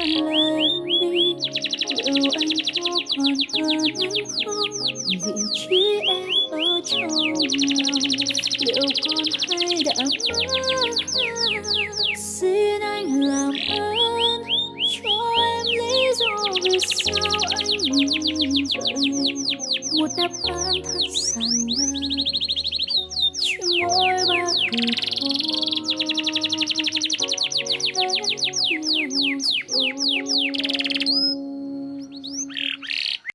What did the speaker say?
lời em đi, liệu anh có còn cần em không? Vị trí em ở trong lòng, liệu còn hay đã mất? Xin anh làm ơn cho em lý do vì sao anh như vậy, một đáp án thật sàn đơn. Chỉ mỗi ba từ